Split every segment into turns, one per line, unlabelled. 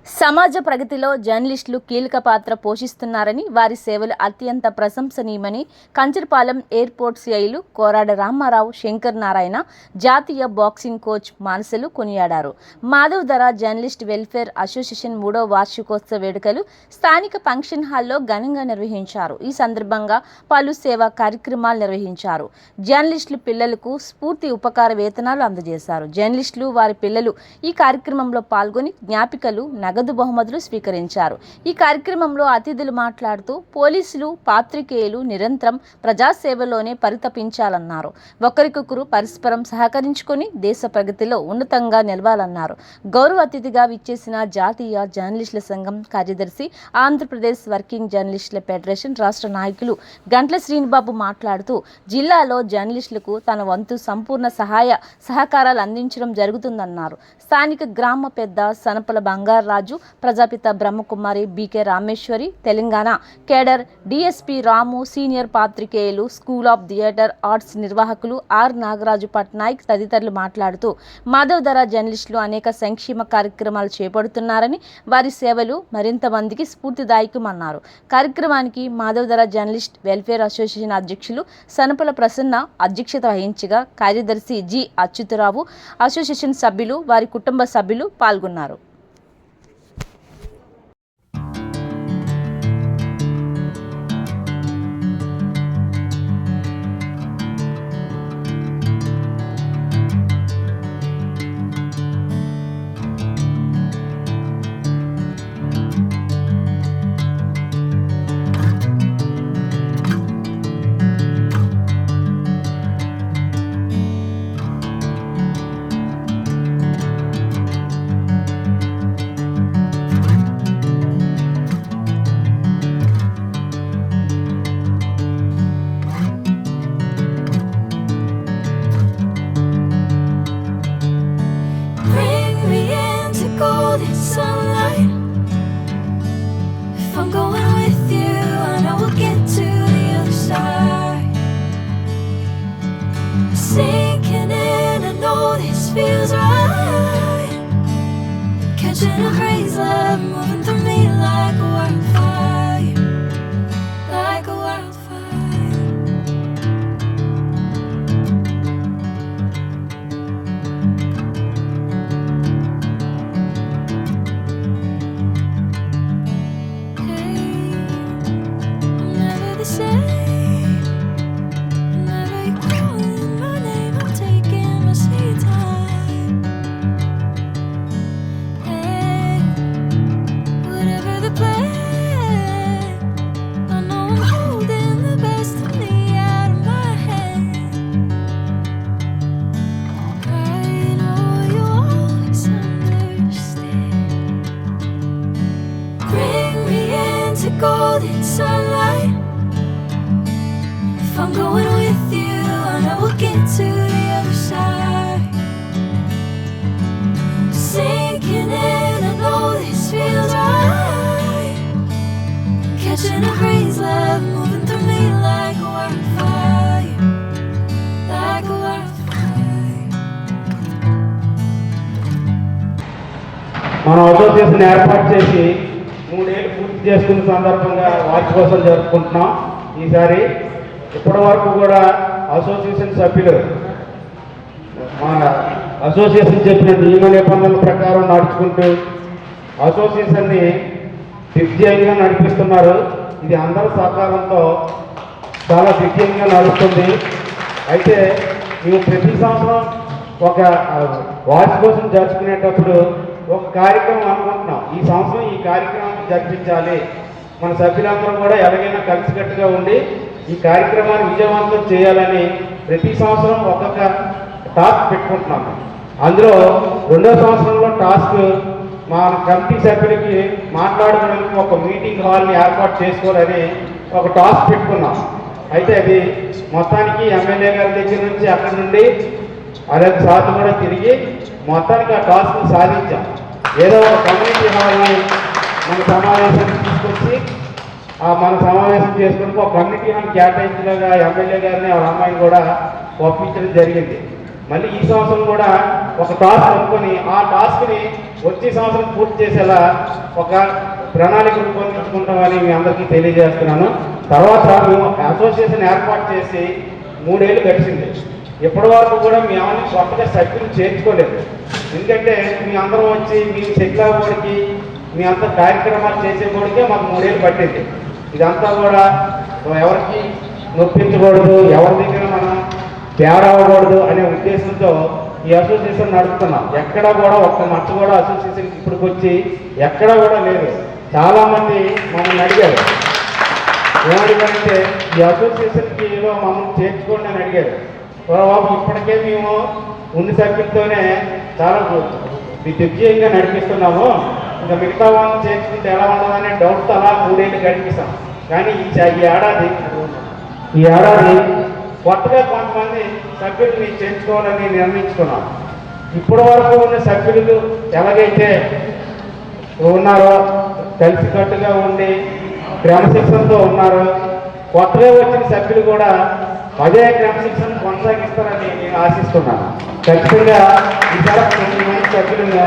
సమాజ ప్రగతిలో జర్నలిస్టులు కీలక పాత్ర పోషిస్తున్నారని, వారి సేవలు అత్యంత ప్రశంసనీయమని కంచరపాలెం ఎయిర్పోర్ట్ సిఐలు కోరాడ రామారావు, శంకర్ నారాయణ, జాతీయ బాక్సింగ్ కోచ్ మానసలు కొనియాడారు. మాధవధర జర్నలిస్ట్ వెల్ఫేర్ అసోసియేషన్ 3వ వార్షికోత్సవ వేడుకలు స్థానిక ఫంక్షన్ హాల్లో ఘనంగా నిర్వహించారు. ఈ సందర్భంగా పలు సేవా కార్యక్రమాలు నిర్వహించారు. జర్నలిస్టులు పిల్లలకు స్ఫూర్తి ఉపకార వేతనాలు అందజేశారు. జర్నలిస్టులు వారి పిల్లలు ఈ కార్యక్రమంలో పాల్గొని జ్ఞాపికలు, నగదు బహుమతులు స్వీకరించారు. ఈ కార్యక్రమంలో అతిథులు మాట్లాడుతూ పోలీసులు, పాత్రికేయులు నిరంతరం ప్రజాసేవలోనే పరితపించాలన్నారు. ఒకరికొకరు పరస్పరం సహకరించుకొని దేశ ప్రగతిలో ఉన్నతంగా నిలవాలన్నారు. గౌరవ అతిథిగా విచ్చేసిన జాతీయ జర్నలిస్టుల సంఘం కార్యదర్శి, ఆంధ్రప్రదేశ్ వర్కింగ్ జర్నలిస్టుల ఫెడరేషన్ రాష్ట్ర నాయకులు గంట్ల శ్రీనిబాబు మాట్లాడుతూ జిల్లాలో జర్నలిస్టులకు తన వంతు సంపూర్ణ సహకారాలు అందించడం జరుగుతుందన్నారు. స్థానిక గ్రామ పెద్ద Sanapala Bangaraju, Prajapita Brahmakumari, BK Rameshwari, Telangana cadre DSP Ramu, senior పాత్రికేయులు, స్కూల్ ఆఫ్ థియేటర్ ఆర్ట్స్ నిర్వాహకులు ఆర్ నాగరాజు పట్నాయక్ తదితరులు మాట్లాడుతూ మాధవధర జర్నలిస్టులు అనేక సంక్షేమ కార్యక్రమాలు చేపడుతున్నారని, వారి సేవలు మరింత మందికి స్ఫూర్తిదాయకమన్నారు. కార్యక్రమానికి మాధవధర జర్నలిస్ట్ వెల్ఫేర్ అసోసియేషన్ అధ్యక్షులు సనపల ప్రసన్న అధ్యక్షత వహించగా కార్యదర్శి జి అచ్యుతరావు, అసోసియేషన్ సభ్యులు, వారి కుటుంబ సభ్యులు పాల్గొన్నారు.
Sunlight. If I'm going with you, I know we'll get to the other side. Sinking in, I know this feels right. Catching a crazy love, moving through me like a wildfire, like a wildfire. Golden sunlight. If I'm going with you, I know we'll get to the other side. Sinking in, I know this feels right. Catching a crazy love, moving through me like a wildfire, like a wildfire.
మన association ఏర్పాటు చేసి 3 ఏళ్ళు పూర్తి చేసుకున్న సందర్భంగా వార్షికోత్సవం జరుపుకుంటున్నాం. ఈసారి ఇప్పటి వరకు కూడా అసోసియేషన్ సభ్యులు మన అసోసియేషన్ చెప్పిన నియమ నిబంధనల ప్రకారం నడుచుకుంటూ అసోసియేషన్ని దిగ్విజయంగా నడిపిస్తున్నారు. ఇది అందరి సహకారంతో చాలా దిగ్విజయంగా నడుస్తుంది. అయితే మేము ప్రతి సంవత్సరం ఒక వార్షికోత్సవం జరుపుకునేటప్పుడు ఒక కార్యక్రమం అనుకుంటున్నాం. ఈ సంవత్సరం ఈ కార్యక్రమం జరిపించాలి, మన సభ్యులందరూ కూడా ఎలాగైనా కలిసికట్టుగా ఉండి ఈ కార్యక్రమాన్ని విజయవంతం చేయాలని ప్రతి సంవత్సరం ఒక్కొక్క టాస్క్ పెట్టుకుంటున్నాము. అందులో 2వ సంవత్సరంలో టాస్క్ మా కమిటీ సభ్యులకి మాట్లాడుకోవడానికి ఒక మీటింగ్ హాల్ని ఏర్పాటు చేసుకోవాలని ఒక టాస్క్ పెట్టుకున్నాం. అయితే అది మొత్తానికి ఎమ్మెల్యే గారి దగ్గర నుంచి అక్కడి నుండి అనేక సార్లు కూడా తిరిగి మొత్తానికి ఆ టాస్క్ని సాధించాం. ఏదో ఒక కమ్యూనిటీ హాల్ని మన సమావేశానికి తీసుకొచ్చి మన సమావేశం చేసుకుని ఒక కమ్యూనిటీ హాల్ కేటాయించగా ఎమ్మెల్యే గారిని ఆ అమ్మాయిని కూడా పంపించడం జరిగింది. మళ్ళీ ఈ సంవత్సరం కూడా ఒక టాస్క్ అనుకొని ఆ టాస్క్ని వచ్చే సంవత్సరం పూర్తి చేసేలా ఒక ప్రణాళిక రూపొందించుకుంటామని మీ అందరికీ తెలియజేస్తున్నాను. తర్వాత మేము అసోసియేషన్ ఏర్పాటు చేసి 3 ఏళ్ళు గడిచింది. ఇప్పటి వరకు కూడా మీ ఏమైనా కొత్తగా సభ్యులు చేర్చుకోలేదు. ఎందుకంటే మీ అందరం వచ్చి మీ సెటిల్ అవ్వడానికి మీ అంత కార్యక్రమాలు చేసేవాడికే మాకు 3 ఏళ్ళు పట్టింది. ఇదంతా కూడా ఎవరికి నొప్పించకూడదు, ఎవరి దగ్గర మనం తేడా అవ్వకూడదు అనే ఉద్దేశంతో ఈ అసోసియేషన్ నడుపుతున్నాం. ఎక్కడా కూడా ఒక్క మచ్చ కూడా అసోసియేషన్కి ఇప్పటికి వచ్చి ఎక్కడా కూడా లేదు. చాలామంది మమ్మల్ని అడిగారు, ఏమడిగారంటే ఈ అసోసియేషన్కి ఏదో మమ్మల్ని చేర్చుకోండి అని అడిగారు. బాబు ఇప్పటికే మేము ఉన్న సభ్యులతోనే చాలా దిగ్విజయంగా నడిపిస్తున్నాము, ఇంకా మిగతా వాళ్ళని చేర్చుకుంటే ఎలా ఉండదనే డౌట్తో అలా 3 ఏళ్ళు గడిపిస్తాం. కానీ ఈ ఏడాది కొత్తగా కొంతమంది సభ్యుల్ని చేర్చుకోవాలని నిర్ణయించుకున్నాం. ఇప్పటి వరకు ఉన్న సభ్యులు ఎలాగైతే ఉన్నారో కలిసికట్టుగా ఉండి క్రమశిక్షణతో ఉన్నారో, కొత్తగా వచ్చిన సభ్యులు కూడా అదే క్రమశిక్షణ కొనసాగిస్తారని నేను ఆశిస్తున్నాను. ఖచ్చితంగా ఈసారి 9 మంది సభ్యులుగా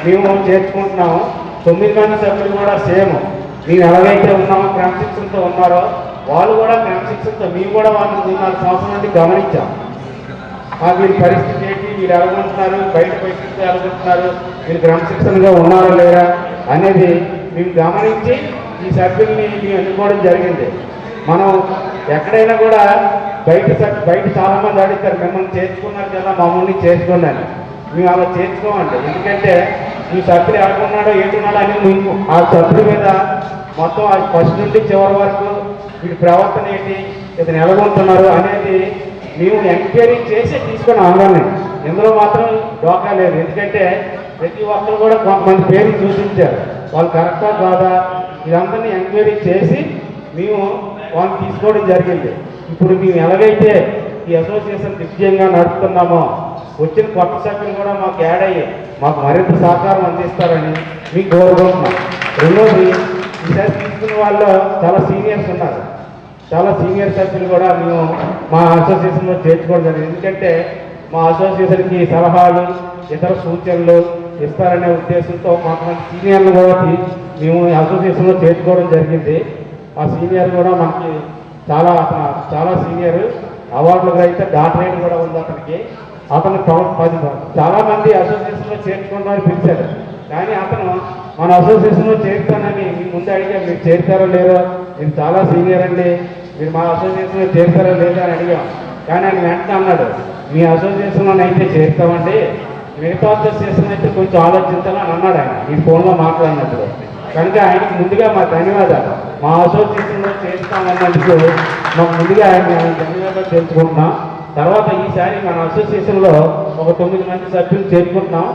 మేము చేర్చుకుంటున్నాము. 9 మంది సభ్యులు కూడా సేమ్ మేము ఎలాగైతే ఉన్నామో క్రమశిక్షణతో ఉన్నారో వాళ్ళు కూడా క్రమశిక్షణతో మేము కూడా వాళ్ళు 4 సంవత్సరాల నుండి గమనించాం. వీరి పరిస్థితి ఏంటి, వీరు ఎలాగుంటున్నారు, బయట పరిస్థితి ఎలాగుంటున్నారు, వీరు క్రమశిక్షణగా ఉన్నారా లేరా అనేది మేము గమనించి ఈ సభ్యుల్ని మేము ఎన్నుకోవడం జరిగింది. మనం ఎక్కడైనా కూడా బయట చాలామంది అడుగుతారు, మిమ్మల్ని చేర్చుకున్నారు కదా మమ్మల్ని చేర్చుకోండి అని. మేము అలా చేర్చుకోమండి. ఎందుకంటే ఈ సభ్యులు ఎక్కడున్నాడో ఏంటున్నాడో అని మేము ఆ సభ్యుల మీద మొత్తం ఫస్ట్ నుండి చివరి వరకు వీడి ప్రవర్తన ఏంటి, ఇతను ఎలాగుంటున్నారు అనేది మేము ఎంక్వైరీ చేసి తీసుకున్నాం. అందరినీ ఇందులో మాత్రం డోకా లేదు. ఎందుకంటే ప్రతి ఒక్కరు కూడా కొంతమంది పేర్లు సూచించారు, వాళ్ళు కరెక్టా కాదా ఇదందరినీ ఎంక్వైరీ చేసి మేము వాళ్ళని తీసుకోవడం జరిగింది. ఇప్పుడు మేము ఎలాగైతే ఈ అసోసియేషన్ దిగ్విజయంగా నడుపుతున్నామో వచ్చిన కొత్త సభ్యులు కూడా మాకు యాడ్ అయ్యి మాకు మరింత సహకారం అందిస్తారని మీకు కోరుకుంటున్నాం. రెండోది, ఈసారి తీసుకున్న వాళ్ళు చాలా సీనియర్స్ ఉన్నారు. చాలా సీనియర్ సభ్యులు కూడా మేము మా అసోసియేషన్లో చేర్చుకోవడం జరిగింది. ఎందుకంటే మా అసోసియేషన్కి సలహాలు ఇతర సూచనలు ఇస్తారనే ఉద్దేశంతో కొంతమంది సీనియర్లు కూడా మేము అసోసియేషన్లో చేర్చుకోవడం జరిగింది. ఆ సీనియర్ కూడా మనకి చాలా సీనియర్ అవార్డులు అయితే డాక్టరేట్ కూడా ఉంది అతనికి. అతను చాలామంది అసోసియేషన్లో చేర్చుకుంటామని పిలిచారు. కానీ అతను మన అసోసియేషన్లో చేరుతానని మీ ముందు అడిగా, మీరు చేరుతారో లేదో, మీరు చాలా సీనియర్ అండి, మీరు మా అసోసియేషన్లో చేరుతారో లేదో అని అడిగాం. కానీ ఆయన వెంటనే అన్నాడు, మీ అసోసియేషన్లోనైతే చేరుతామండి, మిగతా అసోసియేషన్ అయితే కొంచెం ఆలోచించాలని అన్నాడు ఆయన ఈ ఫోన్లో మాట్లాడినప్పుడు. కనుక ఆయనకి ముందుగా మా ధన్యవాదాలు. మా అసోసియేషన్లో చేరుతామన్నందుకు మాకు ముందుగా ఆయన ధన్యవాదాలు తెలుసుకుంటున్నాం. తర్వాత ఈసారి మన అసోసియేషన్లో ఒక 9 మంది సభ్యులు చేరుకుంటున్నాం.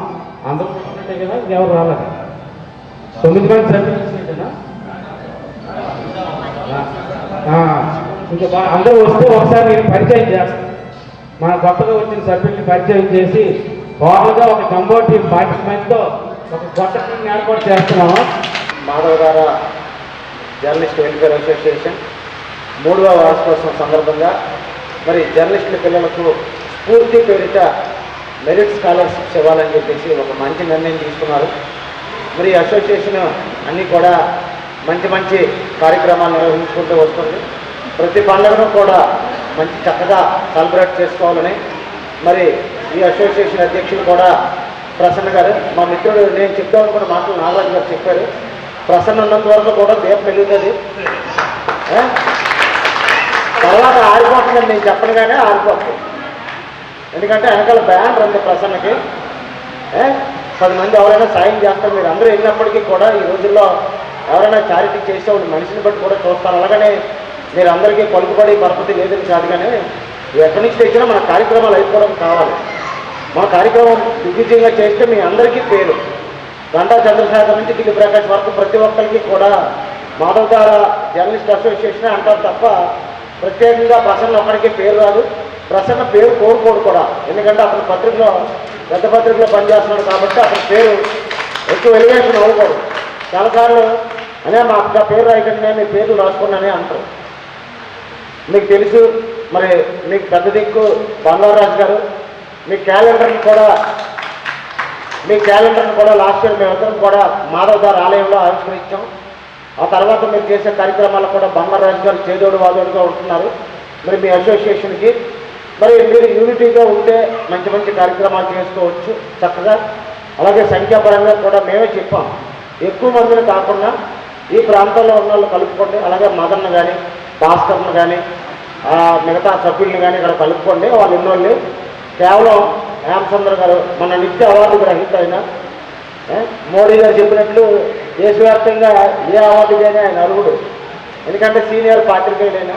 అందరూ చూసుకుంటే కదా, ఎవరు రాలేదు. 9 మంది సభ్యులు చూసుకుంటేనా ఇంకా అందరూ వస్తే ఒకసారి నేను పరిచయం చేస్తాను. మన కొత్తగా వచ్చిన సభ్యుల్ని పరిచయం చేసి బాగుగా ఒక కంబో టీం 40 మందితో ఒక కొత్త టీం ఏర్పాటు చేస్తున్నాము.
మాధవధార జర్నలిస్ట్ వెల్ఫేర్ అసోసియేషన్ 3వ వార్షికోత్సవం సందర్భంగా మరి జర్నలిస్టుల పిల్లలకు స్ఫూర్తి పేరిట మెరిట్ స్కాలర్షిప్స్ ఇవ్వాలని చెప్పేసి ఒక మంచి నిర్ణయం తీసుకున్నారు. మరి అసోసియేషన్ అన్నీ కూడా మంచి కార్యక్రమాలు నిర్వహించుకుంటూ వస్తుంది. ప్రతి పండుగను కూడా మంచి చక్కగా సెలబ్రేట్ చేసుకోవాలని మరి ఈ అసోసియేషన్ అధ్యక్షులు కూడా ప్రసన్న గారు, మా మిత్రుడు నేను చెప్తామనుకున్న మాటలు నాగరాజు గారు చెప్పారు. ప్రసన్న ఉన్నంత వరకు కూడా దీపం వెలుగుతుంది, తర్వాత ఆరిపోతుందని నేను చెప్పనుగానే ఆరిపోతుంది. ఎందుకంటే వెనకాల బ్యాన్ ఉంది ప్రసన్నకి. 10 మంది ఎవరైనా సాయం చేస్తారు. మీరు అందరూ వెళ్ళినప్పటికీ కూడా ఈ రోజుల్లో ఎవరైనా చారిటీ చేసేవాళ్ళు మనిషిని బట్టి కూడా చూస్తారు. అలాగనే మీరు అందరికీ పలుకుబడి పరపతి లేదని కాదు, కానీ ఎక్కడి నుంచి తెచ్చినా మన కార్యక్రమాలు అయిపోవడం కావాలి. మన కార్యక్రమం దిగ్విజయంగా చేస్తే మీ అందరికీ పేరు. గంటా చంద్రశేఖర్ నుంచి దిల్లి ప్రకాష్ వరకు ప్రతి ఒక్కరికి కూడా మాధవధార జర్నలిస్ట్ అసోసియేషన్ అంటారు తప్ప ప్రత్యేకంగా ప్రసన్న ఒక్కడికి పేరు రాదు. ప్రసన్న పేరు కోరుకోడు కూడా. ఎందుకంటే అతని పత్రికలో పెద్ద పత్రికలో పనిచేస్తున్నాడు కాబట్టి అతని పేరు ఎక్కువ ఎలివేషన్ అవ్వకూడదు. చాలాసార్లు అనే మా అక్క పేరు రాయకుండా మీ పేర్లు రాసుకున్నానే అంటారు. మీకు తెలుసు మరి మీకు పెద్ద దిక్కు బంగారాజు గారు మీ క్యాలెండర్ని కూడా లాస్ట్ ఇయర్ మేమందరం కూడా మాధవ్ గారు ఆలయంలో ఆవిష్కరించాం. ఆ తర్వాత మీరు చేసే కార్యక్రమాలు కూడా బంగారాజు గారు చేదోడు వాదోడుగా ఉంటున్నారు. మరి మీ అసోసియేషన్కి మరి మీరు యూనిటీగా ఉంటే మంచి మంచి కార్యక్రమాలు చేసుకోవచ్చు చక్కగా. అలాగే సంఖ్యాపరంగా కూడా మేమే చెప్పాం, ఎక్కువ మందిని కాకుండా ఈ ప్రాంతంలో ఉన్న వాళ్ళు కలుపుకోండి. అలాగే మదన్ను కానీ భాస్కర్ను కానీ మిగతా సభ్యుల్ని కానీ ఇక్కడ కలుపుకోండి. వాళ్ళు ఎన్నోళ్ళు కేవలం రామచంద్ర గారు మన నిత్య అవార్డు గ్రహీత అయినా మోడీ గారు చెప్పినట్లు దేశవ్యాప్తంగా ఏ అవార్డు కానీ ఆయన అర్హుడు, ఎందుకంటే సీనియర్ పాత్రికేయులైనా.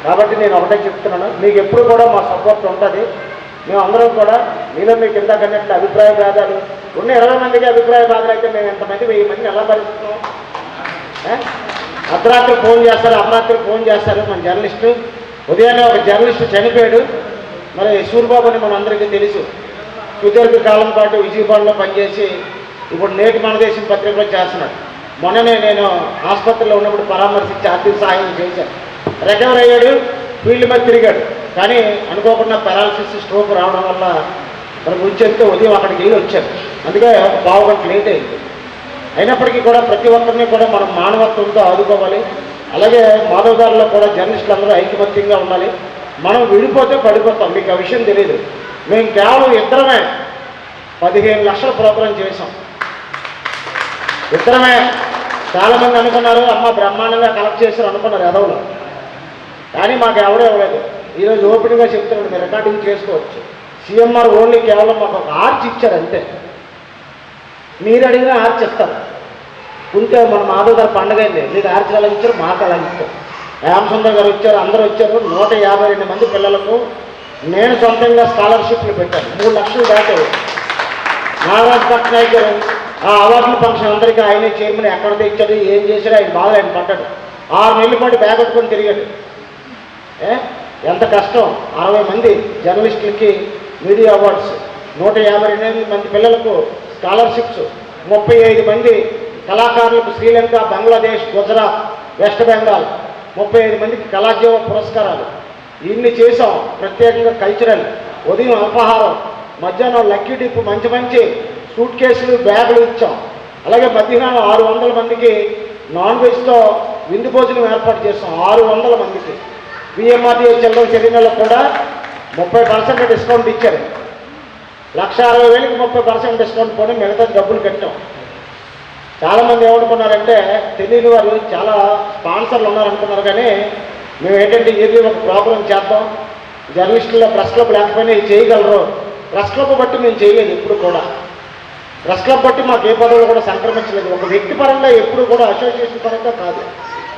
కాబట్టి నేను ఒకటే చెప్తున్నాను, మీకు ఎప్పుడు కూడా మా సపోర్ట్ ఉంటుంది. మేమందరం కూడా మీలో మీకు ఇంతకన్నట్లు అభిప్రాయ భేదాలు ఉన్న 20 మందికి అభిప్రాయ భేదాలు అయితే మేము ఎంతమంది 1000 మందిని ఎలా భరిస్తున్నాం? అర్ధరాత్రి ఫోన్ చేస్తారు, అర్ధరాత్రి ఫోన్ చేస్తారు మన జర్నలిస్టు. ఉదయాన్నే ఒక జర్నలిస్టు చనిపోయాడు. మరి సూర్యబాబు అని మన అందరికీ తెలుసు, సుదీర్ఘ కాలం పాటు విజయవాడలో పనిచేసి ఇప్పుడు నేటి మన దేశం పత్రికలో చేస్తున్నాడు. మొన్ననే నేను ఆసుపత్రిలో ఉన్నప్పుడు పరామర్శించి ఆర్థిక సహాయం చేశాను. రికవర్ అయ్యాడు, ఫీల్డ్ మీద తిరిగాడు. కానీ అనుకోకుండా పారాలసిస్ స్ట్రోక్ రావడం వల్ల మరి ముంచెత్తే ఉదయం అక్కడికి వెళ్ళి వచ్చారు. అందుకే ఒక పావు గంట లేట్ అయింది. అయినప్పటికీ కూడా ప్రతి ఒక్కరిని కూడా మనం మానవత్వంతో ఆదుకోవాలి. అలాగే మాధవ్ గారిలో కూడా జర్నలిస్టులు అందరూ ఐకమత్యంగా ఉండాలి. మనం విడిపోతే పడిపోతాం, మీకు ఆ విషయం తెలియదు. మేము కేవలం ఇద్దరమే 15 లక్షల ప్రోగ్రాం చేసాం, ఇద్దరమే. చాలామంది అనుకున్నారు అమ్మ బ్రహ్మాండంగా కలెక్ట్ చేశారు అనుకున్నారు ఎదవలు, కానీ మాకు ఎవడో ఇవ్వలేదు. ఈరోజు ఓపెన్గా చెప్తున్నాడు, మీరు రికార్డింగ్ చేసుకోవచ్చు. సీఎంఆర్ ఓన్లీ కేవలం మాకు ఒక ఆర్చ్ ఇచ్చారు అంతే. మీరు అడిగినా ఆర్చ్ ఇస్తారు. ఉంటే మన మాధవ్ గారు పండగ అయింది, మీకు ఆర్చ్ అలా ఇచ్చారు, మాకు అలా ఇచ్చారు. రామచంద్ర గారు వచ్చారు, అందరూ వచ్చారు. 152 మంది పిల్లలకు నేను సొంతంగా స్కాలర్షిప్లు పెట్టాను. 3 లక్షలు దాటారు. నాగరాజ్ పట్నాయక్ గారు ఆ అవార్డుల ఫంక్షన్ అందరికీ ఆయనే చైర్మన్. ఎక్కడ తెచ్చాడు, ఏం చేశాడు, ఆయన బాగా ఆయన పడ్డాడు. 6 నెలల పాటు బ్యాగ్ కట్టుకొని తిరిగాడు. ఎంత కష్టం. 60 మంది జర్నలిస్టులకి మీడియా అవార్డ్స్, 158 మంది పిల్లలకు స్కాలర్షిప్స్, 35 మంది కళాకారులకు శ్రీలంక, బంగ్లాదేశ్, గుజరాత్, వెస్ట్ బెంగాల్ 35 మందికి కళాజీవ పురస్కారాలు. ఇన్ని చేసాం. ప్రత్యేకంగా కల్చరల్, ఉదయం అల్పాహారం, మధ్యాహ్నం లక్కీ డిప్, మంచి మంచి సూట్ కేసులు, బ్యాగులు ఇచ్చాం. అలాగే మధ్యాహ్నం 600 మందికి నాన్ వెజ్తో విందు భోజనం ఏర్పాటు చేస్తాం. 600 మందికి. పిఎంఆర్టీఏ చిల్డ్రన్ చర్యలో కూడా 30% డిస్కౌంట్ ఇచ్చారు. 1,60,000కి 30% డిస్కౌంట్ పోనీ మిగతా డబ్బులు కట్టాం. చాలామంది ఏమనుకున్నారంటే తెలియని వారు చాలా స్పాన్సర్లు ఉన్నారనుకున్నారు. కానీ మేము ఏంటంటే ఏది ఒక ప్రోగ్రాం చేద్దాం, జర్నలిస్టుల్లో ప్రెస్ క్లబ్ లేకపోయినా ఇది చేయగలరు. ప్రెస్ క్లబ్ బట్టి మేము చేయలేదు ఎప్పుడు కూడా. ప్రెస్ క్లబ్ బట్టి మాకు ఏ పదవులు కూడా సంక్రమించలేదు. ఒక వ్యక్తి పరంగా ఎప్పుడు కూడా అసోసియేషన్ పరంగా కాదు.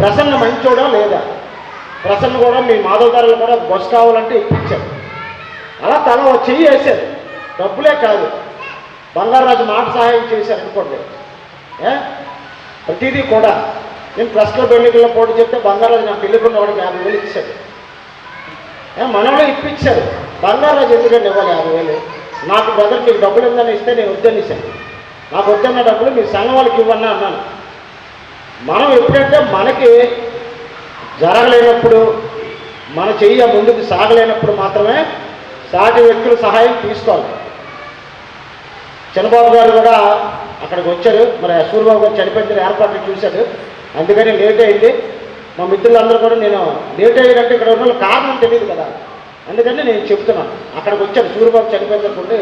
ప్రసన్న మంచోడా లేదా, ప్రసన్న కూడా మీ మాధవ్ గారులు కూడా బస్ కావాలంటే ఇప్పించారు. అలా తన చెయ్యి వేశారు, డబ్బులే కాదు. బంగారాజు మాట సహాయం చేశారు అనుకోండి. ప్రతిదీ కూడా నేను ప్రెస్ క్లబ్ ఎన్నికల్లో పోటీ చెప్తే బంగారాజు నాకు పెళ్ళికున్న వాడికి 50,000 ఇచ్చాడు. మనలో ఇప్పించారు. బంగారాజు ఎందుకంటే ఇవ్వాలి 50,000? నాకు బ్రదర్ మీకు డబ్బులు ఉందని ఇస్తే నేను వద్దనిసాను. నాకు వద్దన్న డబ్బులు మీ సంఘం వాళ్ళకి ఇవ్వన్నా అన్నాను. మనం ఎప్పుడంటే మనకి జరగలేనప్పుడు, మన చెయ్య ముందుకు సాగలేనప్పుడు మాత్రమే సాటి వ్యక్తుల సహాయం తీసుకోవాలి. చంద్రబాబు గారు కూడా అక్కడికి వచ్చారు. మరి సూర్యబాబు గారు చనిపోయిన ఏర్పాట్లు చూశాడు, అందుకని లేట్ అయింది. మా మిత్రులందరూ కూడా నేను లేట్ అయ్యారంటే ఇక్కడ ఉన్న కారణం తెలియదు కదా, అందుకని నేను చెప్తున్నాను. అక్కడికి వచ్చాడు, సూర్యబాబు చనిపోయినప్పుడు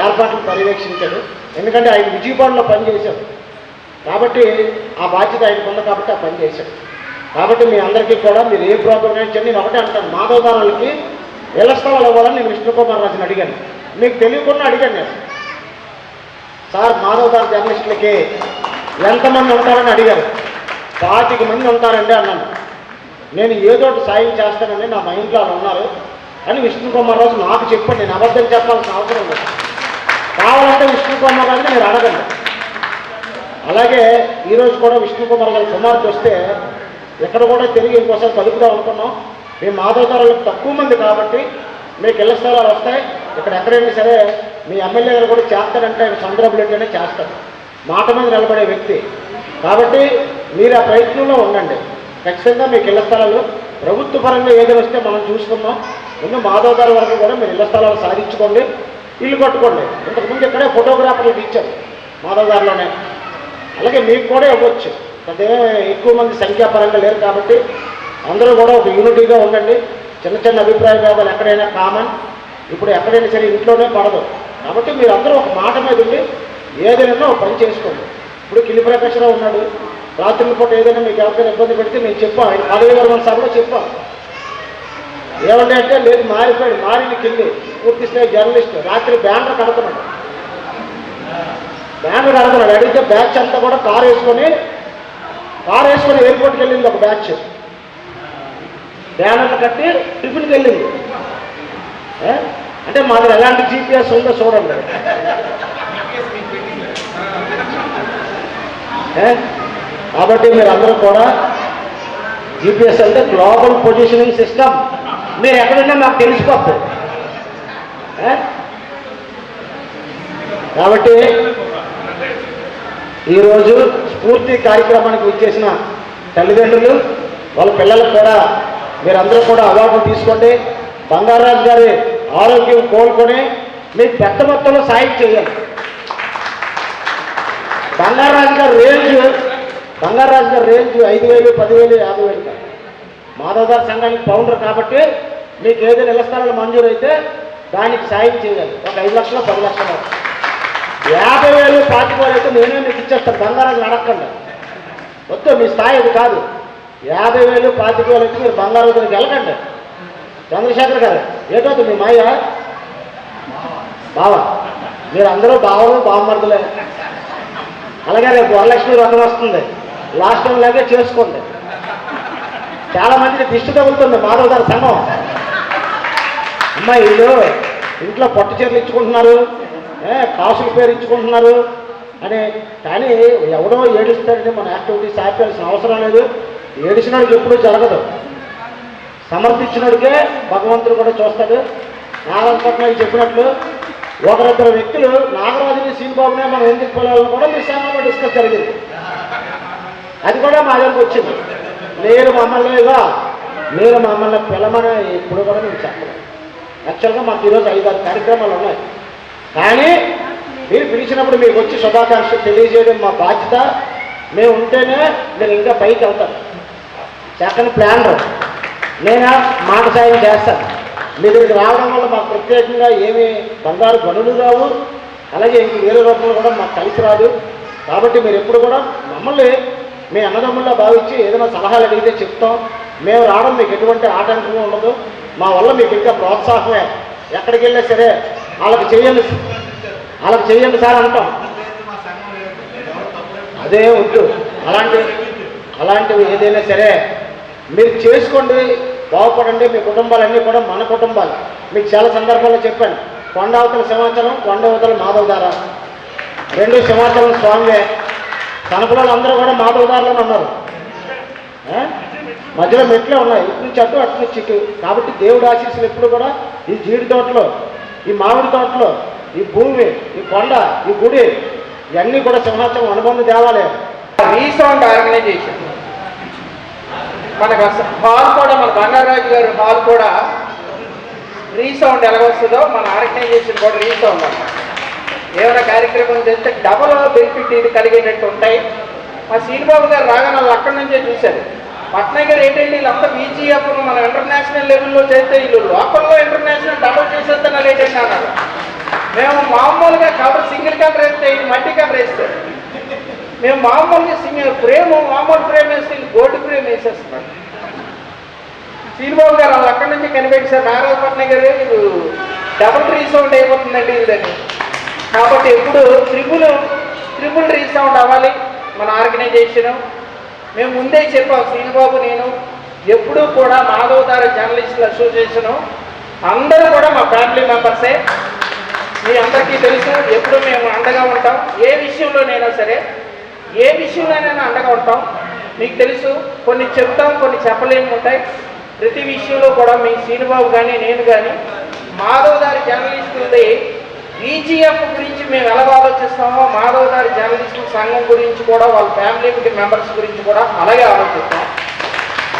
ఏర్పాట్లు పర్యవేక్షించాడు. ఎందుకంటే ఆయన విజయవాడలో పనిచేశాడు కాబట్టి ఆ బాధ్యత ఆయనకు ఉంది కాబట్టి ఆ పని చేశాడు. కాబట్టి మీ అందరికీ కూడా మీరు ఏ ప్రోగ్రామ్ అయినా నేను ఒకటే అంటాను, మాధవ్ గారులకి ఇళ్ల స్థలాలు ఇవ్వాలని నేను విష్ణుకుమార్ రాజుని అడిగాను. మీకు తెలియకుండా అడిగాను నేను, సార్ మాధవ్ గారు జర్నలిస్టులకి ఎంతమంది ఉంటారని అడిగారు. 25 మంది ఉంటారండి అన్నాను. నేను ఏదో ఒకటి సాయం చేస్తానండి, నా మైండ్లో వాళ్ళు ఉన్నారు అని విష్ణుకుమార్ రాజు నాకు చెప్పండి. నేను అబద్ధం చెప్పాల్సిన అవసరం లేదు. కావాలంటే విష్ణుకుమార్ రాజుని మీరు అడగండి. అలాగే ఈరోజు కూడా విష్ణుకుమార్ గారి కుమార్తె వస్తే ఎక్కడ కూడా తిరిగి ఇంకోసారి కలుపుదాం అనుకున్నాం. మేము మాధవ్ గారులకు తక్కువ మంది కాబట్టి మీకు ఇళ్ల స్థలాలు వస్తాయి. ఇక్కడ ఎక్కడైనా సరే మీ ఎమ్మెల్యే గారు కూడా చేస్తారంటే ఆయన చంద్రబాబులోనే చేస్తారు. మాట మీద నిలబడే వ్యక్తి కాబట్టి మీరు ఆ ప్రయత్నంలో ఉండండి. ఖచ్చితంగా మీకు ఇళ్ల స్థలాలు ప్రభుత్వ పరంగా ఏదైనా వస్తే మనం చూసుకుందాం. ముందు మాధవ్ గారి వరకు కూడా మీరు ఇళ్ల స్థలాలు సాధించుకోండి, ఇల్లు కట్టుకోండి. ఇంతకుముందు ఇక్కడే ఫోటోగ్రాఫర్లకు ఇచ్చారు మాధవ్ గారిలోనే, అలాగే మీకు కూడా ఇవ్వచ్చు. అదే ఎక్కువ మంది సంఖ్యాపరంగా లేరు కాబట్టి అందరూ కూడా ఒక యూనిటీగా ఉండండి. చిన్న చిన్న అభిప్రాయ భేదాలు ఎక్కడైనా కామన్, ఇప్పుడు ఎక్కడైనా సరే ఇంట్లోనే పడదు కాబట్టి మీరు అందరూ ఒక మాట మీద ఉండి ఏదైనా ఒక పని చేసుకోండి. ఇప్పుడు కిలి ప్రకాశ్రావు ఉన్నాడు, రాత్రి పూట ఏదైనా మీకు ఎవరికైనా ఇబ్బంది పెడితే నేను చెప్పాను, ఆయన పదవి విరమణ సభలో చెప్పాను. ఏమంటే అంటే లేదు మారిపోయాడు, మారిన కింది పూర్తి స్థాయి జర్నలిస్ట్. రాత్రి బ్యానర్ కడుతున్నాడు, అడిగితే బ్యాచ్ అంతా కూడా కారు వేసుకొని ఎయిర్పోర్ట్కి వెళ్ళింది. ఒక బ్యాచ్ బ్యానర్లు కట్టి టిఫిన్కి వెళ్ళింది. అంటే మా దగ్గర ఎలాంటి జీపీఎస్ ఉందో చూడండి. కాబట్టి మీరు అందరూ కూడా జీపీఎస్ అంటే గ్లోబల్ పొజిషనింగ్ సిస్టమ్, మీరు ఎక్కడున్నా మాకు తెలిసిపోతుంది. కాబట్టి ఈరోజు స్ఫూర్తి కార్యక్రమానికి వచ్చేసిన తల్లిదండ్రులు వాళ్ళ పిల్లలకు కూడా మీరందరూ కూడా అవార్డులు తీసుకోండి. బంగారాజు గారి ఆరోగ్యం కోలుకొని మీకు పెద్ద మొత్తంలో సాయం చేయాలి. బంగారాజు గారి రేంజ్ 5,000, 10,000, 50,000 కాదు. మాధవ్ గారి సంఘానికి ఫౌండర్ కాబట్టి మీకు ఏదైనా ఇళ్ల స్థలాలు మంజూరు అయితే దానికి సాయం చేయాలి. ఒక 5 లక్షలు 10 లక్షలు 50,000, 25,000 అయితే నేనే మీకు ఇచ్చేస్తాను. బంగారాజు అడగండి, వద్దు మీ స్థాయి అది కాదు. 50,000, 25,000 అయితే మీరు బంగారాజు దగ్గరికి వెళ్ళకండి. చంద్రశేఖర్ గారు ఏటవుతుంది మీ మాయ బావ, మీరు అందరూ బావలు బావమరుదులే. అలాగే రేపు వరలక్ష్మి వ్రతం వస్తుంది, లాస్ట్ టైం లాగే చేసుకోండి. చాలా మందికి దిష్టి తగులుతుంది మాధవ్ గారి సంఘం. అమ్మాయి వీళ్ళు ఇంట్లో పట్టు చీరలు ఇచ్చుకుంటున్నారు, కాసుల పేరు ఇచ్చుకుంటున్నారు అని. కానీ ఎవడో ఏడుస్తాడంటే మన యాక్టివిటీస్ ఆపేయాల్సిన అవసరం లేదు. ఏడిచినాడికి ఎప్పుడూ జరగదు, సమర్థించినడికే భగవంతుడు కూడా చూస్తాడు. నారాయణ చెప్పినట్లు ఒకరిద్దరు వ్యక్తులు నాగరాజుని శ్రీబాబునే మనం ఎందుకు పిలవాలని కూడా మీ సంఘంలో డిస్కస్ జరిగింది. అది కూడా మా దగ్గరకు వచ్చింది. మీరు మమ్మల్ని పిలమని ఇప్పుడు కూడా నేను చెప్పను. యాక్చువల్గా మాకు ఈరోజు 5-6 కార్యక్రమాలు ఉన్నాయి. కానీ మీరు పిలిచినప్పుడు మీకు వచ్చి శుభాకాంక్షలు తెలియజేయడం మా బాధ్యత. మేము ఉంటేనే మీరు ఇంకా పైకి వెళ్తారు. సెకండ్ ప్లానర్ నేను మాట సాయం చేస్తాను. మీ దగ్గరికి రావడం వల్ల మాకు ప్రత్యేకంగా ఏమీ బంగారు గనులు రావు, అలాగే ఇంక వేరే రూపంలో కూడా మాకు కలిసి రాదు. కాబట్టి మీరు ఎప్పుడు కూడా మమ్మల్ని మీ అన్నదమ్ముల్లా భావించి ఏదైనా సలహాలు అడిగితే చెప్తాం. మేము రావడం మీకు ఎటువంటి ఆటంకంగా ఉండదు. మా వల్ల మీకు ఇంకా ప్రోత్సాహమే. ఎక్కడికి వెళ్ళినా సరే వాళ్ళకి చెయ్యండి సార్ అంటాం. అదే వద్దు, అలాంటివి ఏదైనా సరే మీరు చేసుకోండి, బాగుపడండి. మీ కుటుంబాలన్నీ కూడా మన కుటుంబాలు. మీకు చాలా సందర్భాల్లో చెప్పాను, కొండావతల సింహాచలం, కొండవతల మాధవ్ దార, 2 సింహాచలం స్వామివే. తనపురాలు అందరూ కూడా మాధవ్ దారిలోనే ఉన్నారు. మధ్యలో మెట్లే ఉన్నాయి, ఇటు నుంచి అటు నుంచి ఇటు. కాబట్టి దేవుడి ఆశీస్సులు ఎప్పుడు కూడా ఈ జీడి తోటలో, ఈ మామిడి తోటలో, ఈ భూమి, ఈ కొండ, ఈ గుడి ఇవన్నీ కూడా సింహాచలం అనుబంధ దేవాలయం.
రీసౌండ్ ఆర్గనైజేషన్ మనకు హాల్ కూడా, మన బంగారాజు గారి హాల్ కూడా రీసౌండ్ ఎలా వస్తుందో మన ఆర్గనైజేషన్ కూడా రీసౌండ్ అన్నమాట. ఏమైనా కార్యక్రమం చేస్తే డబల్ బెనిఫిట్ ఇది కలిగేటట్టు ఉంటాయి. మా శ్రీబాబు గారు రాగానే వాళ్ళు అక్కడి నుంచే చూశారు. పట్నాయక్ గారు ఏంటంటే వీళ్ళంతా VGF మనం ఇంటర్నేషనల్ లెవెల్లో చేస్తే వీళ్ళు లోకల్లో ఇంటర్నేషనల్ డబుల్ చేసేస్తున్నారు ఏంటంటే అన్నారు. మేము మామూలుగా కవర్ సింగిల్ కవర్ వేస్తే ఇది మల్టీ కవర్ వేస్తారు. మేము మామూలుగా మామూలు ఫ్రేమ్ వేస్తే గోల్డ్ ఫ్రేమ్ వేసేస్తున్నాం. శ్రీబాబు గారు వాళ్ళు అక్కడి నుంచి కనిపెట్టారు. నారాయణ పట్నాయక్ గారు ఇది డబుల్ రీసౌండ్ అయిపోతుందండి ఇదని. కాబట్టి ఎప్పుడు ట్రిపుల్ రీసౌండ్ అవ్వాలి మన ఆర్గనైజేషను. మేము ముందే చెప్పాం, శ్రీబాబు నేను ఎప్పుడూ కూడా మాధవ్ దార జర్నలిస్టుల అసోసియేషను అందరూ కూడా మా ఫ్యామిలీ మెంబర్సే. మీ అందరికీ తెలుసు, ఎప్పుడు మేము అండగా ఉంటాం. ఏ విషయంలోనైనా సరే, ఏ విషయంలోనైనా అండగా ఉంటాం. మీకు తెలుసు, కొన్ని చెప్తాం, కొన్ని చెప్పలేము ఉంటాయి. ప్రతి విషయంలో కూడా మీ శ్రీబాబు కానీ నేను కానీ మాధవ్ దారి జర్నలిస్టులది VGF గురించి మేము ఎలా ఆలోచిస్తామో మాధవ్ దారి జర్నలిస్టుల సంఘం గురించి కూడా, వాళ్ళ ఫ్యామిలీ మెంబర్స్ గురించి కూడా అలాగే ఆలోచిస్తాం.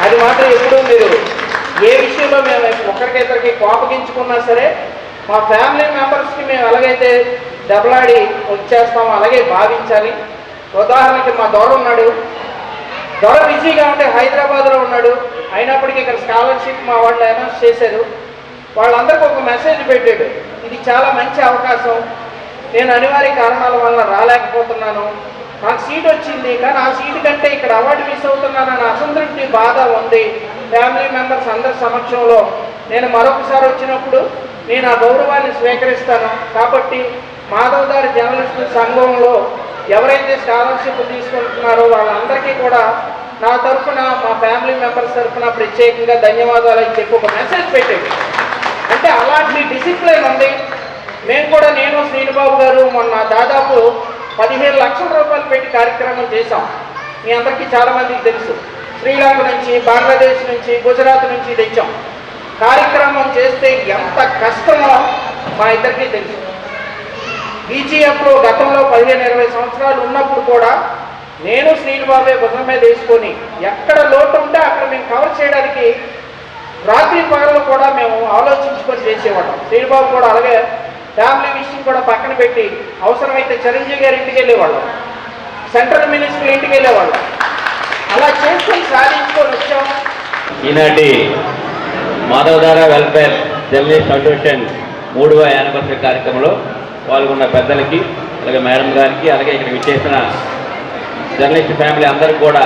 అది మాత్రం ఎప్పుడూ మీరు ఏ విషయంలో మేము ఒకరికిద్దరికి కోపగించుకున్నా సరే మా ఫ్యామిలీ మెంబర్స్కి మేము ఎలాగైతే దెబ్బలాడి వచ్చేస్తామో అలాగే భావించాలి. ఉదాహరణకి మా దొర ఉన్నాడు, దొర బిజీగా ఉంటే హైదరాబాద్లో ఉన్నాడు, అయినప్పటికీ ఇక్కడ స్కాలర్షిప్ మా వాళ్ళు అనౌన్స్ చేశారు. వాళ్ళందరికీ ఒక మెసేజ్ పెట్టాడు, ఇది చాలా మంచి అవకాశం, నేను అనివార్య కారణాల వల్ల రాలేకపోతున్నాను, నాకు సీట్ వచ్చింది కానీ ఆ సీటు కంటే ఇక్కడ అవార్డు మిస్ అవుతున్నానని అసంతృప్తి బాధ ఉంది. ఫ్యామిలీ మెంబర్స్ అందరి సమక్షంలో నేను మరొకసారి వచ్చినప్పుడు నేను ఆ గౌరవాన్ని స్వీకరిస్తాను. కాబట్టి మాధవదారి జర్నలిస్టుల సంఘంలో ఎవరైతే స్కాలర్షిప్ తీసుకుంటున్నారో వాళ్ళందరికీ కూడా నా తరఫున మా ఫ్యామిలీ మెంబర్స్ తరఫున ప్రత్యేకంగా ధన్యవాదాలు అని చెప్పి ఒక మెసేజ్ పెట్టాడు. అంటే అలాంటి డిసిప్లిన్ ఉంది. మేము కూడా నేను శ్రీనిబాబు గారు మొన్న దాదాపు 15 లక్షల రూపాయలు పెట్టి కార్యక్రమం చేశాం. మీ అందరికీ చాలామందికి తెలుసు. శ్రీలంక నుంచి, బంగ్లాదేశ్ నుంచి, గుజరాత్ నుంచి తెచ్చాం. కార్యక్రమం చేస్తే ఎంత కష్టమో మా ఇద్దరికీ తెలుసు. బీజీఎఫ్లో గతంలో 15-20 సంవత్సరాలు ఉన్నప్పుడు కూడా నేను శ్రీనిబాబే భుజం మీద వేసుకొని ఎక్కడ లోటు ఉంటే అక్కడ మేము కవర్ చేయడానికి రాత్రి పగళ్ళు కూడా మేము ఆలోచించుకొని చేసేవాళ్ళం. శ్రీనిబాబు కూడా అలాగే ఫ్యామిలీ విషయం కూడా పక్కన పెట్టి అవసరమైతే చిరంజీవి గారి ఇంటికి వెళ్ళేవాళ్ళం, సెంట్రల్ మినిస్టర్ ఇంటికి వెళ్ళేవాళ్ళం. అలా చేసుకొని సాధించుకొని వచ్చాం.
ఈనాటి మాధవధార వెల్ఫేర్ జర్నలిస్ట్ అసోసియేషన్ 3వ యానివర్సరీ కార్యక్రమంలో పాల్గొన్న పెద్దలకి, అలాగే మేడం గారికి, అలాగే ఇక్కడ విచ్చేసిన జర్నలిస్ట్ ఫ్యామిలీ అందరికీ కూడా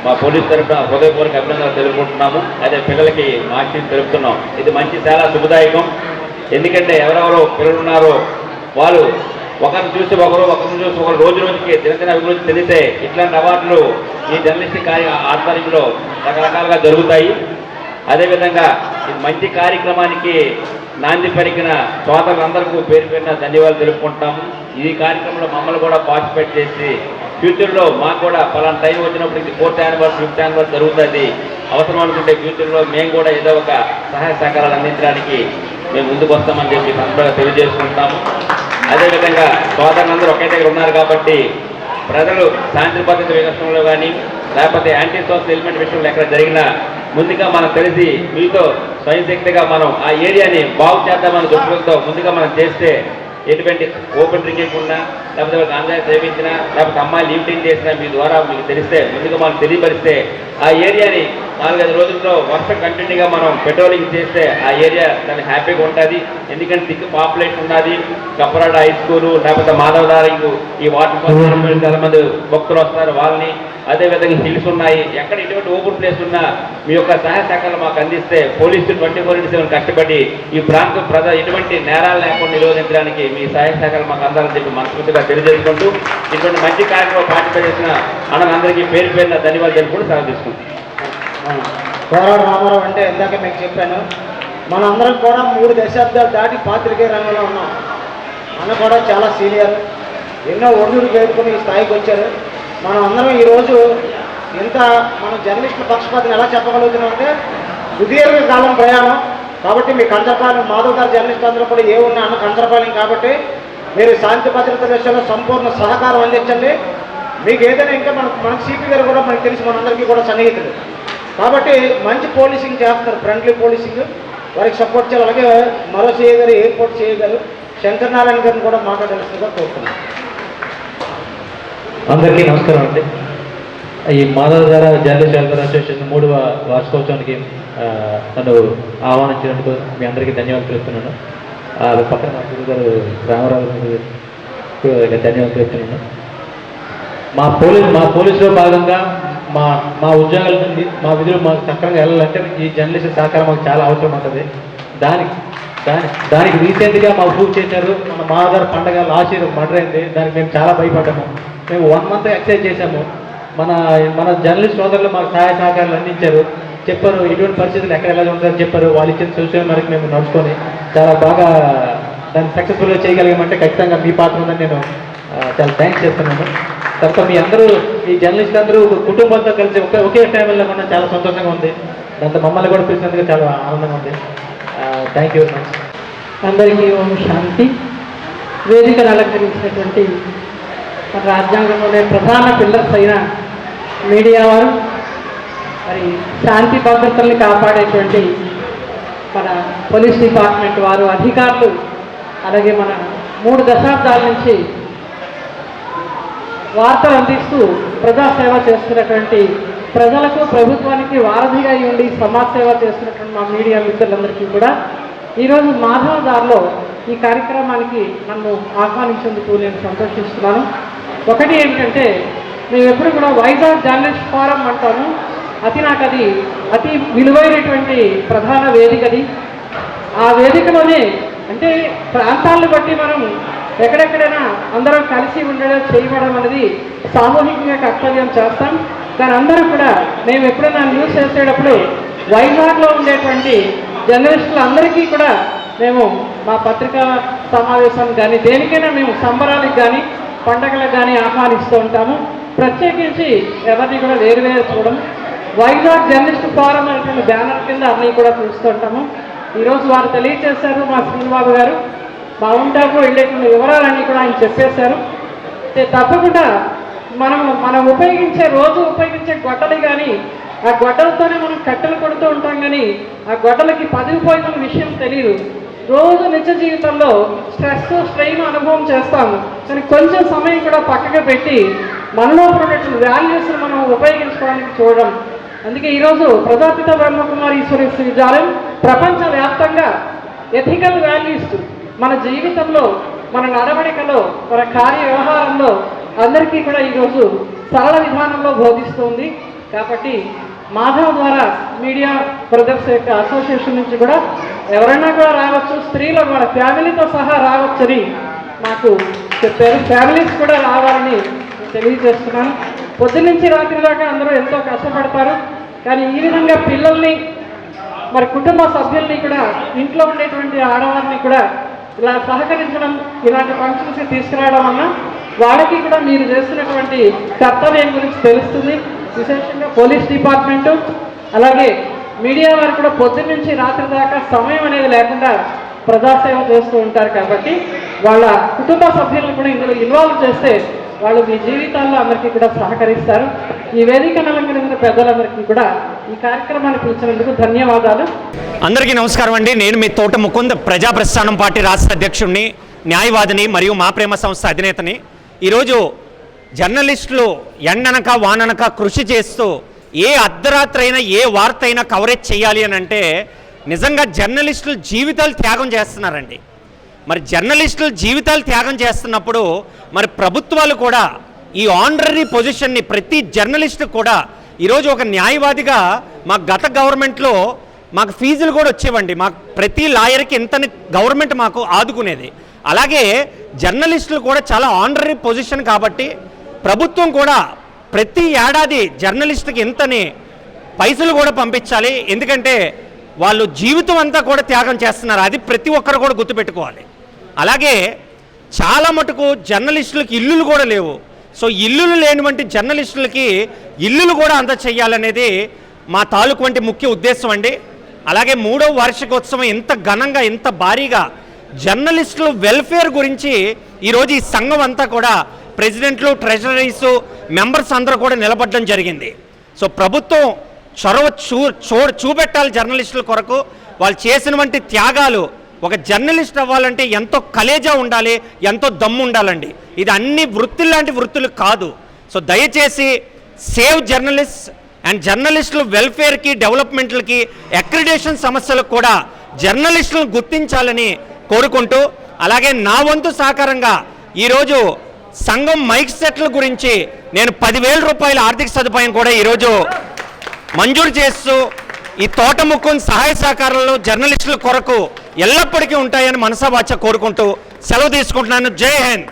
మా పోలీస్ తరఫున హృదయపూర్వక అభినందనలు తెలుపుకుంటున్నాము. అదే పిల్లలకి మార్క్స్ తెలుపుతున్నాం. ఇది చాలా శుభదాయకం. ఎందుకంటే ఎవరెవరో పిల్లలు ఉన్నారో వాళ్ళు ఒకరిని చూసి ఒకరు రోజు రోజుకి దినదిన అభివృద్ధి చెందితే ఇట్లాంటి అవార్డులు ఈ జర్నలిస్టిక్ ఆధ్వర్యంలో రకరకాలుగా జరుగుతాయి. అదేవిధంగా ఈ మంచి కార్యక్రమానికి నాంది పలికిన సోదరులందరికీ పేరు పేరున ధన్యవాదాలు తెలుపుకుంటాము. ఈ కార్యక్రమంలో మమ్మల్ని కూడా పార్టిసిపేట్ చేసి ఫ్యూచర్లో మాకు కూడా పలానా టైం వచ్చినప్పుడు ఇది 4th యానివర్సరీ 5th యానివర్సరీ జరుగుతుంది, అవసరం అనుకుంటే ఫ్యూచర్లో మేము కూడా ఏదో ఒక సహాయ సహకారాలు అందించడానికి మేము ముందుకు వస్తామని చెప్పి సందర్భంగా తెలియజేసుకుంటాము. అదేవిధంగా సోదరులందరూ ఒకే దగ్గర ఉన్నారు కాబట్టి ప్రజలు శాంతి భద్రత విషయంలో కానీ లేకపోతే యాంటీ సోషల్ ఎలిమెంట్ విషయంలో ఎక్కడ జరిగినా ముందుగా మనం తెలిసి మీతో స్వయం శక్తిగా మనం ఆ ఏరియాని బాగు చేద్దామని దృష్టితో ముందుగా మనం చేస్తే ఎటువంటి ఓపెన్ డ్రింకింగ్ ఉన్నా లేకపోతే గాంజాయి సేవించినా లేకపోతే అమ్మాయిలు లిమిటింగ్ చేసినా మీ ద్వారా మీకు తెలిస్తే ముందుగా మనం తెలియపరిస్తే ఆ ఏరియాని 4-5 రోజుల్లో వర్షం కంటిన్యూగా మనం పెట్రోలింగ్ చేస్తే ఆ ఏరియా చాలా హ్యాపీగా ఉంటుంది. ఎందుకంటే థిక్ పాపులేషన్ ఉన్నది. కప్పరాడ హై స్కూలు లేకపోతే మాధవధారకు ఈ వాటర్ ఫాల్ చాలా మంది భక్తులు వస్తారు, వాళ్ళని అదేవిధంగా హిల్స్ ఉన్నాయి. ఎక్కడ ఎటువంటి ఓపెన్ ప్లేస్ ఉన్నా మీ యొక్క సహాయ సహకారాలు మాకు అందిస్తే పోలీసులు 24/7 కష్టపడి ఈ ప్రాంతం ప్రజలు ఎటువంటి నేరాలు లేకుండా నిరోధించడానికి మీ సహాయ సహకారాలు మాకు అందాలని చెప్పి మనస్ఫూర్తిగా తెలియజేసుకుంటూ ఇటువంటి మంచి కార్యక్రమం పార్టిసిపేట్ చేసిన అందరికీ పేరు పేరున ధన్యవాదాలు తెలుపుకుంటూ సెలవు తీసుకుంటాం.
కోరాడు రామారావు అంటే ఇందాక మీకు చెప్పాను, మనందరం కూడా 3 దశాబ్దాలు దాటి పాత్రికేయ రంగంలో ఉన్నాం. మన కూడా చాలా సీనియర్, ఎన్నో ఒడుగులు పేరుకుని ఈ స్థాయికి వచ్చారు. మనం అందరం ఈరోజు ఇంత మన జర్నలిస్టుల పక్షపాతం ఎలా చెప్పగలుగుతున్నాం అంటే సుదీర్ఘ కాలం ప్రయాణం కాబట్టి మీ కంచరపాలెం మాధవధార జర్నలిస్ట్ అందరూ కూడా ఏ ఉన్నా అన్న కంచరపాలెం కాబట్టి మీరు శాంతి భద్రత విషయంలో సంపూర్ణ సహకారం అందించండి. మీకు ఏదైనా ఇంకా మన సిపి గారు కూడా మనకు తెలిసి మనందరికీ కూడా సన్నిహితులు కాబట్టి మంచి పోలీసింగ్ చేస్తున్నారు, ఫ్రెండ్లీ పోలీసింగ్, వారికి సపోర్ట్ చేయాలి. అలాగే మరో సిఐ గారు, ఎయిర్పోర్ట్ సిఐ గారు శంకర్ నారాయణ గారిని కూడా మాట్లాడాల్సిందిగా కోరుతున్నాను.
అందరికీ నమస్కారం అండి. ఈ మాధవధార జర్నలిస్ట్ వెల్ఫేర్ అసోసియేషన్ 3వ వార్షికోత్సవానికి నన్ను ఆహ్వానించినందుకు మీ అందరికీ ధన్యవాదాలు తెలుపుతున్నాను. పక్కన మా గురువు గారు రామారావు గారికి ధన్యవాదాలు తెలుపుతున్నాను. మా పోలీసులో భాగంగా మా ఉద్యోగాల నుండి మా విధులు మాకు సక్రమంగా వెళ్ళాలంటే ఈ జర్నలిస్ట్ సహకారం మాకు చాలా అవసరం ఉంటుంది. దానికి రీసెంట్గా మా ప్రూవ్ చేశారు. మన మాధవధార పండగ లాస్ట్ ఇయర్ మర్డర్ అయింది. దానికి మేము చాలా భయపడ్డాము. మేము 1 month ఎక్సర్సైజ్ చేశాము. మన జర్నలిస్ట్ సోదరులు మాకు సహాయ సహకారాలు అందించారు. చెప్పారు ఇటువంటి పరిస్థితులు ఎక్కడ ఎలా ఉంటుందని చెప్పారు. వాళ్ళు ఇచ్చిన సూచన మేరకు మేము నడుచుకొని చాలా బాగా దాన్ని సక్సెస్ఫుల్గా చేయగలిగామంటే ఖచ్చితంగా మీ పాత్ర ఉందని నేను చాలా థ్యాంక్స్ చేస్తున్నాను. తర్వాత మీ అందరూ ఈ జర్నలిస్ట్ అందరూ కుటుంబంతో కలిసి ఒకే ఫ్యామిలీలో ఉన్న చాలా సంతోషంగా ఉంది. దాంతో మమ్మల్ని కూడా పిలిచినందుకు చాలా ఆనందంగా ఉంది. Thank you very much.
అందరికీ ఓం శాంతి. వేదికను అలంకరించినటువంటి మన రాజ్యాంగంలోనే ప్రధాన పిల్లర్స్ అయిన మీడియా వారు, మరి శాంతి భద్రతల్ని కాపాడేటువంటి మన పోలీస్ డిపార్ట్మెంట్ వారు, అధికారులు, అలాగే మన 3 దశాబ్దాల నుంచి వార్తలు అందిస్తూ ప్రజాసేవ చేస్తున్నటువంటి, ప్రజలకు ప్రభుత్వానికి వారధిగా ఉండి సమాజ సేవ చేస్తున్నటువంటి మా మీడియా మిత్రులందరికీ కూడా ఈరోజు మాధవదార్లో ఈ కార్యక్రమానికి నన్ను ఆహ్వానించేందుకు నేను సంతోషిస్తున్నాను. ఒకటి ఏంటంటే, మేము ఎప్పుడు కూడా వైజాగ్ జర్నలిస్ట్ ఫోరం అంటాము. నాకు అది అతి విలువైనటువంటి ప్రధాన వేదికది. ఆ వేదికలోనే అంటే ప్రాంతాలను బట్టి మనం ఎక్కడెక్కడైనా అందరం కలిసి ఉండడం చేయడం అనేది సామూహికంగా కర్తవ్యం చేస్తాం. కానీ అందరూ కూడా మేము ఎప్పుడైనా న్యూస్ చేసేటప్పుడు వైజాగ్లో ఉండేటువంటి జర్నలిస్టులు అందరికీ కూడా మేము మా పత్రికా సమావేశానికి కానీ దేనికైనా మేము సంబరాలకు కానీ పండగలకు కానీ ఆహ్వానిస్తూ ఉంటాము. ప్రత్యేకించి ఎవరిని కూడా వేరువేరు చూడడం. వైజాగ్ జర్నలిస్ట్ ఫోరం అనేటువంటి బ్యానర్ కింద అన్నీ కూడా చూస్తుంటాము. ఈరోజు వారు తెలియజేశారు, మా శ్రీనివాబు గారు మా ఉంటాకు వెళ్ళేటువంటి వివరాలన్నీ కూడా ఆయన చెప్పేశారు. తప్పకుండా మనం రోజు ఉపయోగించే గొడ్డలు కానీ ఆ గొడ్డలతోనే మనం కట్టెలు కొడుతూ ఉంటాం, కానీ ఆ గొడ్డలకి పదిగిపోయిన విషయం తెలియదు. రోజు నిత్య జీవితంలో స్ట్రెస్ స్ట్రెయిన్ అనుభవం చేస్తాము, కానీ కొంచెం సమయం కూడా పక్కగా పెట్టి మనలో ఉన్నటువంటి వాల్యూస్ని మనం ఉపయోగించుకోవడానికి చూడడం. అందుకే ఈరోజు ప్రజాపిత బ్రహ్మకుమారి ఈశ్వర విశ్వవిద్యాలయం ప్రపంచవ్యాప్తంగా ఎథికల్ వాల్యూస్ మన జీవితంలో, మన నడవడికలో, మన కార్య వ్యవహారంలో అందరికీ కూడా ఈరోజు సరళ విధానంలో బోధిస్తుంది. కాబట్టి మాధవ్ ద్వారా మీడియా బ్రదర్స్ యొక్క అసోసియేషన్ నుంచి కూడా ఎవరైనా కూడా రావచ్చు, స్త్రీలు వాళ్ళ ఫ్యామిలీతో సహా రావచ్చని మాకు చెప్పారు. ఫ్యామిలీస్ కూడా రావాలని తెలియజేస్తున్నాను. పొద్దున్నుంచి రాత్రి దాకా అందరూ ఎంతో కష్టపడతారు, కానీ ఈ విధంగా పిల్లల్ని, మరి కుటుంబ సభ్యుల్ని కూడా, ఇంట్లో ఉండేటువంటి ఆడవారిని కూడా ఇలా సహకరించడం, ఇలాంటి ఫంక్షన్స్కి తీసుకురావడం వల్ల వాళ్ళకి కూడా మీరు చేస్తున్నటువంటి కర్తవ్యం గురించి తెలుస్తుంది. విశేషంగా పోలీస్ డిపార్ట్మెంటు అలాగే మీడియా వారు కూడా పొద్దున్నుంచి రాత్రి దాకా సమయం అనేది లేకుండా ప్రజాసేవ చేస్తూ ఉంటారు. కాబట్టి వాళ్ళ కుటుంబ సభ్యులను కూడా ఇందులో ఇన్వాల్వ్ చేస్తే వాళ్ళు మీ జీవితాల్లో అందరికీ కూడా సహకరిస్తారు. ఈ వేదికను అలంకరించిన పెద్దలందరికీ కూడా ఈ కార్యక్రమాన్ని పిలిచినందుకు ధన్యవాదాలు.
అందరికీ నమస్కారం అండి. నేను మీ తోట ముకుంద్, ప్రజా ప్రస్థానం పార్టీ రాష్ట్ర అధ్యక్షుడిని, న్యాయవాదిని మరియు మా ప్రేమ సంస్థ అధినేతని. ఈరోజు జర్నలిస్టులు ఎండనక వాననక కృషి చేస్తూ ఏ అర్ధరాత్రి అయినా ఏ వార్త అయినా కవరేజ్ చేయాలి అని అంటే నిజంగా జర్నలిస్టులు జీవితాలు త్యాగం చేస్తున్నారండి. మరి జర్నలిస్టులు జీవితాలు త్యాగం చేస్తున్నప్పుడు మరి ప్రభుత్వాలు కూడా ఈ ఆనరరీ పొజిషన్ని ప్రతి జర్నలిస్టు కూడా ఈరోజు ఒక న్యాయవాదిగా మా గత గవర్నమెంట్లో మాకు ఫీజులు కూడా వచ్చేవండి. మాకు ప్రతి లాయర్కి ఇంతని గవర్నమెంట్ మాకు ఆదుకునేది. అలాగే జర్నలిస్టులు కూడా చాలా ఆనరరీ పొజిషన్ కాబట్టి ప్రభుత్వం కూడా ప్రతి ఏడాది జర్నలిస్టుకి ఇంతని పైసలు కూడా పంపించాలి. ఎందుకంటే వాళ్ళు జీవితం అంతా కూడా త్యాగం చేస్తున్నారు, అది ప్రతి ఒక్కరు కూడా గుర్తుపెట్టుకోవాలి. అలాగే చాలా మటుకు జర్నలిస్టులకి ఇల్లులు కూడా లేవు. సో ఇల్లులు లేనివంటి జర్నలిస్టులకి ఇల్లులు కూడా అందచేయాలనేది మా తాలూకు వంటి ముఖ్య ఉద్దేశం అండి. అలాగే 3వ వార్షికోత్సవం ఇంత ఘనంగా ఇంత భారీగా జర్నలిస్టుల వెల్ఫేర్ గురించి ఈరోజు ఈ సంఘం అంతా కూడా ప్రెసిడెంట్లు, ట్రెజరీస్, మెంబర్స్ అందరూ కూడా నిలబడడం జరిగింది. సో ప్రభుత్వం చొరవ చూపెట్టాలి జర్నలిస్టుల కొరకు. వాళ్ళు చేసినటువంటి త్యాగాలు, ఒక జర్నలిస్ట్ అవ్వాలంటే ఎంతో కలేజా ఉండాలి, ఎంతో దమ్ము ఉండాలండి. ఇది అన్ని వృత్తుల్లాంటి వృత్తులు కాదు. సో దయచేసి సేవ్ జర్నలిస్ట్ అండ్ జర్నలిస్టుల వెల్ఫేర్కి, డెవలప్మెంట్లకి, అక్రిడేషన్ సమస్యలకు కూడా జర్నలిస్టులను గుర్తించాలని కోరుకుంటూ, అలాగే నా వంతు సహకారంగా ఈరోజు సంఘం మైక్ సెట్ల గురించి నేను 10,000 రూపాయల ఆర్థిక సదుపాయం కూడా ఈరోజు మంజూరు చేస్తూ ఈ తోట ముకుంద్ సహాయ సహకారాలు జర్నలిస్టుల కొరకు ఎల్లప్పటికీ ఉంటాయని మనసావాచ కోరుకుంటూ సెలవు తీసుకుంటున్నాను. జై హింద్.